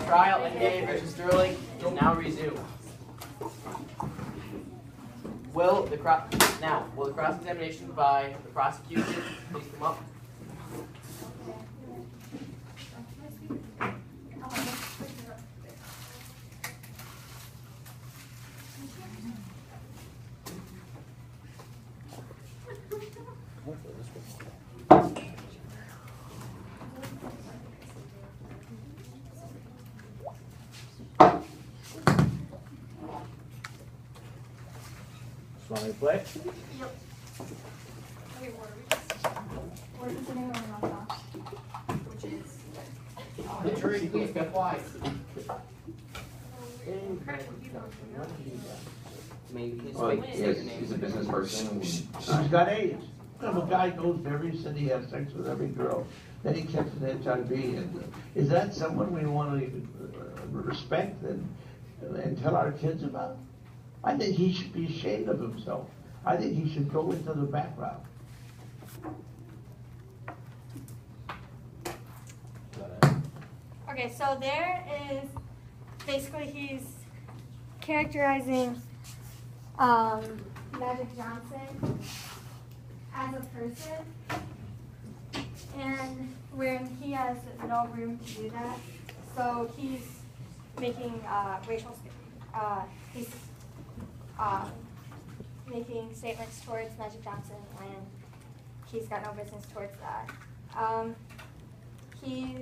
trial in Dave versus Sterling is now resumed. Will the cross-examination by the prosecution please come up? Want me to play? Yep. Okay, what is the name of the knockoff? Which is? The jury, please be quiet. Well, he's a business person. She's got AIDS. If a guy goes to every city, has sex with every girl, then he catches HIV. And is that someone we want to respect and tell our kids about? I think he should be ashamed of himself. I think he should go into the background. Okay, so there is basically he's characterizing Magic Johnson as a person, and when he has no room to do that, so he's making he's making statements towards Magic Johnson when he's got no business towards that. He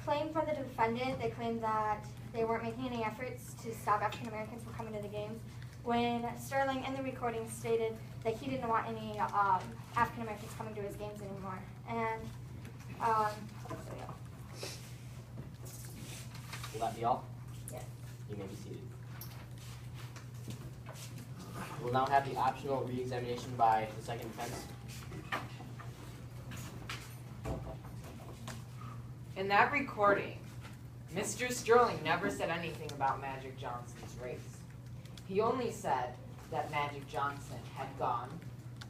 claimed from the defendant, they claimed that they weren't making any efforts to stop African Americans from coming to the games, when Sterling in the recording stated that he didn't want any African Americans coming to his games anymore. And so yeah. Will that be all? Yes. You may be seated. We'll now have the optional re-examination by the second defense. In that recording, Mr. Sterling never said anything about Magic Johnson's race. He only said that Magic Johnson had gone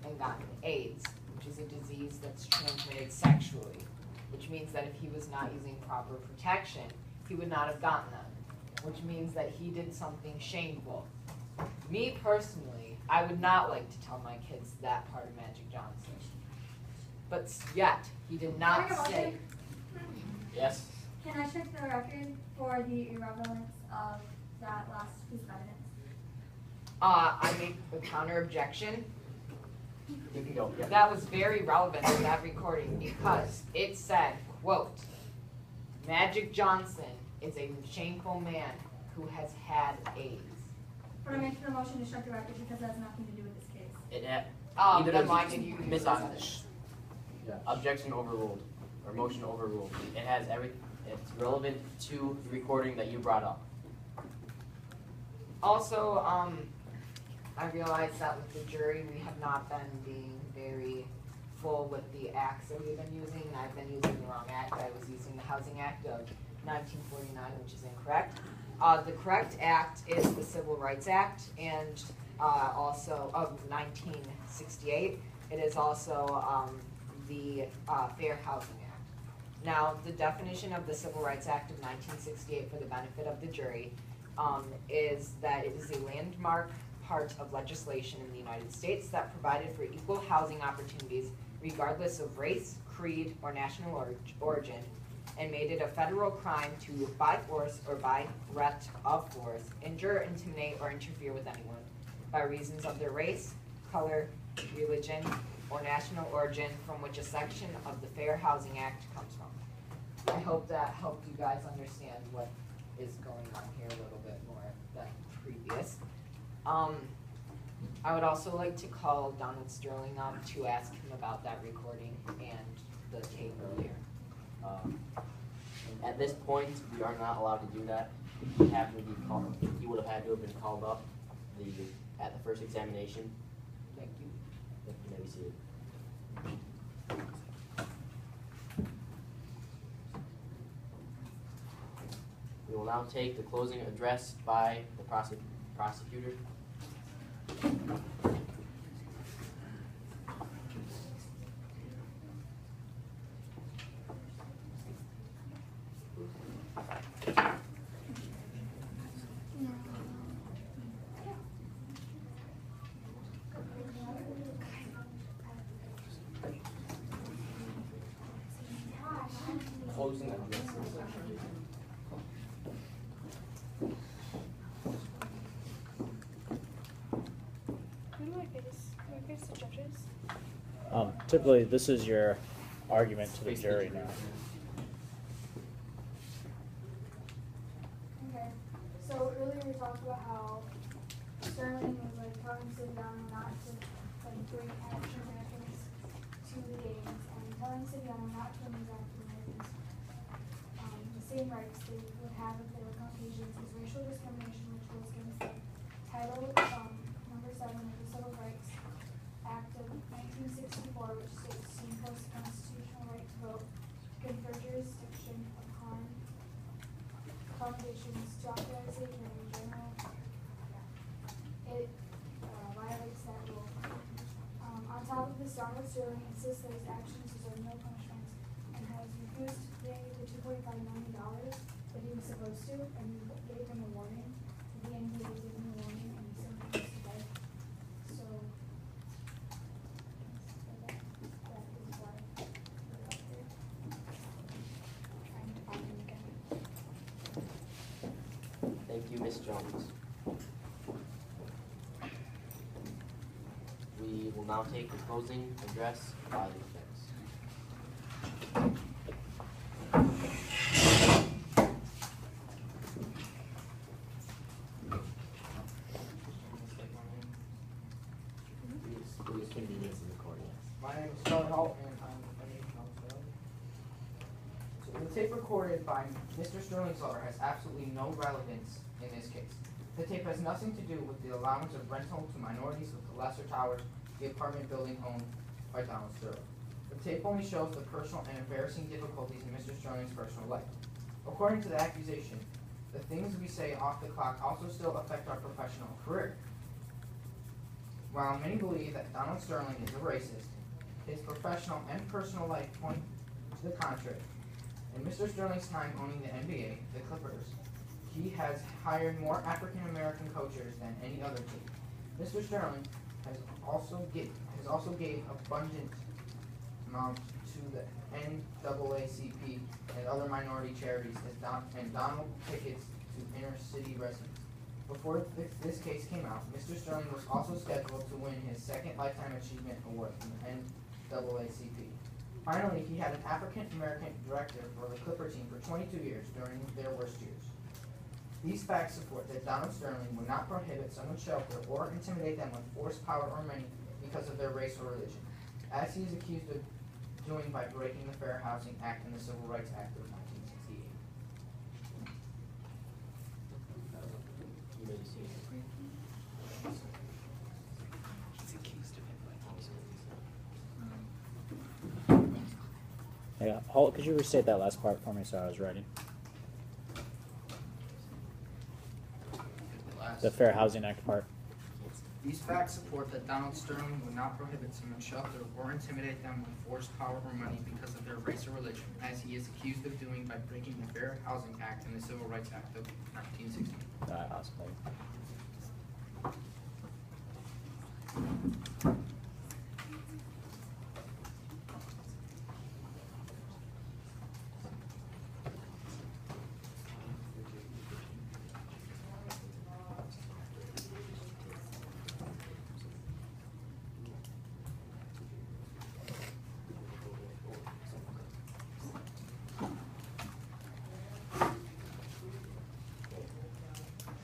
and gotten AIDS, which is a disease that's transmitted sexually, which means that if he was not using proper protection, he would not have gotten them, which means that he did something shameful. Me personally, I would not like to tell my kids that part of Magic Johnson. But yet, he did not say... Yes? Can I check the record for the irrelevance of that last piece of evidence? I make a counter objection. You can go. Yeah. That was very relevant in that recording because it said, quote, Magic Johnson is a shameful man who has had AIDS. But I'm making the motion to strike the record because that has nothing to do with this case. It had, Then why did you Miss Osmond. Objection overruled, or motion overruled. It has it's relevant to the recording that you brought up. Also, I realize that with the jury, we have not been being very full with the acts that we've been using. I've been using the wrong act. I was using the Housing Act of 1949, which is incorrect. The correct act is the Civil Rights Act, and also of 1968. It is also the Fair Housing Act. Now, the definition of the Civil Rights Act of 1968 for the benefit of the jury is that it is a landmark part of legislation in the United States that provided for equal housing opportunities regardless of race, creed, or national origin, and made it a federal crime to, by force or by threat of force, injure, intimidate, or interfere with anyone by reasons of their race, color, religion, or national origin from which a section of the Fair Housing Act comes from. I hope that helped you guys understand what is going on here a little bit more than previous. I would also like to call Donald Sterling up to ask him about that recording and the tape earlier. At this point, we are not allowed to do that. He have to be called. He would have had to have been called up at the first examination. Thank you. You may be seated. We will now take the closing address by the prosecutor. closing addresses. Who do I face? Do I face the judges? Typically, this is your argument to the Face the jury jury. now. Okay. So earlier we talked about how Sterling was like telling Sid Young not to like bring African Americans to the games and telling Sid Young not to bring African Americans the same rights they would have if they were Caucasians is racial discrimination, which goes against the title number 7 of the Civil Rights Act of 1964, which states to impose the constitutional right to vote, to confer jurisdiction upon accommodations to authorize the attorney general. It violates that rule. On top of this, Donald Sterling insists that his actions deserve no punishments and has refused to pay the $2.5 million that he was supposed to, and we gave him a warning. At the end, he gave him a warning, and he still refused to pay. So, that is why we're out here trying to find him again. Thank you, Ms. Jones. We will now take the closing address by the defense. Please convenience in the court, yes. My name is Charlie Hall, and I'm the defendant counsel. So the tape recorded by Mr. Sterling's lawyer has absolutely no relevance in this case. The tape has nothing to do with the allowance of rental to minorities with the Lesser Towers, the apartment building owned by Donald Sterling. The tape only shows the personal and embarrassing difficulties in Mr. Sterling's personal life. According to the accusation, the things we say off the clock also still affect our professional career. While many believe that Donald Sterling is a racist, his professional and personal life point to the contrary. In Mr. Sterling's time owning the NBA, the Clippers, he has hired more African American coaches than any other team. Mr. Sterling has also gave abundant amounts to the NAACP and other minority charities and Donald tickets to inner city residents. Before this case came out, Mr. Sterling was also scheduled to win his second Lifetime Achievement Award from the NAACP. Finally, he had an African American director for the Clipper team for 22 years during their worst years. These facts support that Donald Sterling would not prohibit someone's shelter or intimidate them with force, power, or money because of their race or religion, as he is accused of doing by breaking the Fair Housing Act and the Civil Rights Act of 1968. You may see it. Yeah, could you restate that last part for me so I was writing? The Fair Housing Act part. These facts support that Donald Sterling would not prohibit someone's shelter or intimidate them with force, power, or money because of their race or religion, as he is accused of doing by breaking the Fair Housing Act and the Civil Rights Act of 1960. Awesome.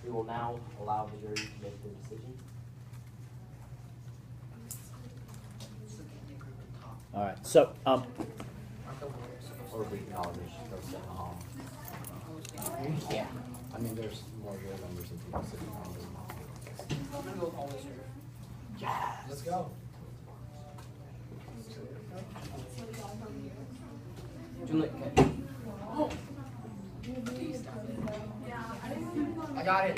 We will now allow the jury to make their decision. All right. So, Or we can all just go sit in the hall. Yeah. I mean, there's more real numbers of people sitting around. I'm gonna go call this here. Yes. Let's go. I got it.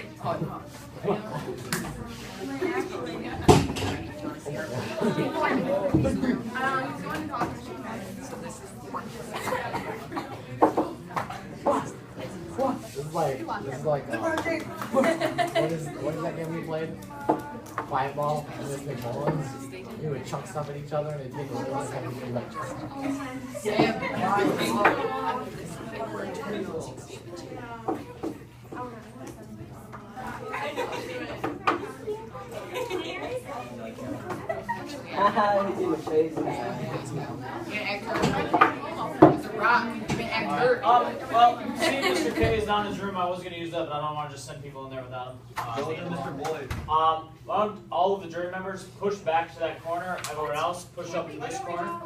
This is like what is that game we played? Quiet ball and this big bowlings. You would chuck stuff at each other and it'd take a little bit of time to like. Sam, It's a rock. You can act hurt. Well, seeing Mr. K is not in his room, I was gonna use that, but I don't wanna just send people in there without him. Mr. Boyd. Why don't all of the jury members push back to that corner, everyone else push up to this corner.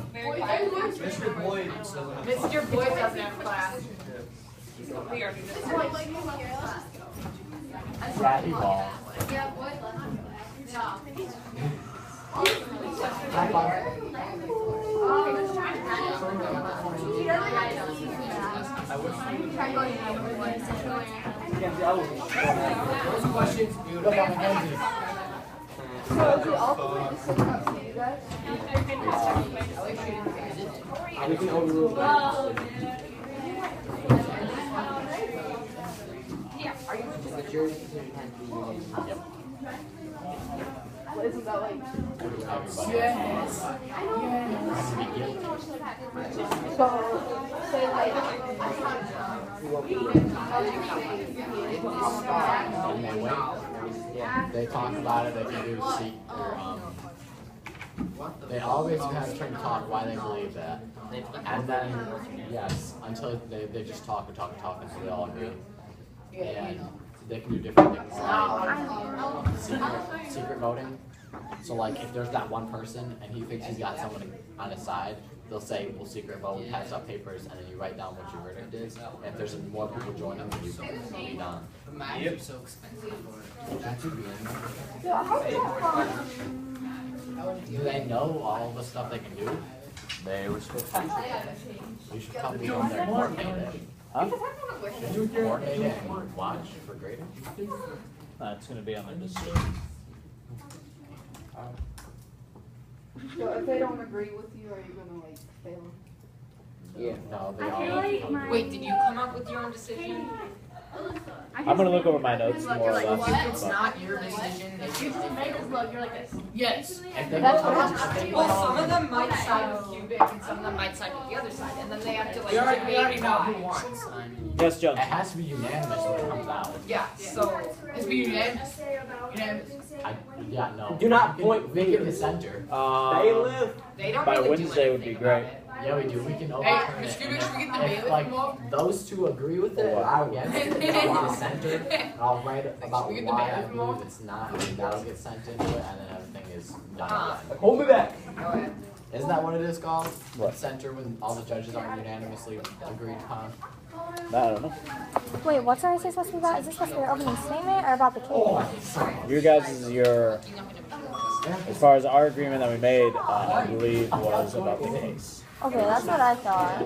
Mr. Boyd. Mr. Boyd doesn't have class. Ratty ball. High five. Those questions, Look at Mackenzie. We can overrule that. The jury decision has to be unanimous. Everybody. And they wait. They talk about it. They can do seat or they always have to talk why they believe that, and then yes, until they just talk and talk and talk until they all agree. And they can do different things like secret voting. So like if there's that one person and he thinks he's got someone on his side, they'll say we'll secret vote, pass out papers, and then you write down what your verdict is. And if there's more people join them, then you will be done. the mags are so expensive. That should be in there. Do they know all the stuff they can do? They were supposed to. You should probably go in there and coordinate it. Huh? Coordinate it and watch for grading. It's gonna be on their decision. So if they don't agree with you, are you gonna like fail? Yeah. No, they I feel all. like my. Wait, did you come up with your own decision? I'm gonna look over my notes more or Like, less. if it's not your decision, if you just make us look, you're like this. Yes. If they That's go- what if they go- Well, some of them might side with Cubic and some of them might side with the other side, and then they have to like We already debate know who why. wants. Yes, Jones. It has to be unanimous when it comes out. Yeah, so It's be unanimous. Unanimous. Yeah, no. Do not We can- point We can fingers. censor. They live. they don't By really Wednesday do would be anything about great. it. Yeah, we do. We can Hey, overturn Mr. it. Cubic, should we get the If bailiff like involved? those two agree with it, and I'm against it, then I'll want to censor it. I'll write about Should we get the why I bailiff believe involved? it's not, and that'll get sent into it, and then everything is done again. Hold me back. Go ahead. Isn't that what it is called? What? Censor when all the judges aren't unanimously agreed upon? I don't know. Wait, what's our supposed to be about? Is this supposed to be your opening statement or about the case? Your guys is your, as far as our agreement that we made, I believe was about the case. Okay, that's what I thought.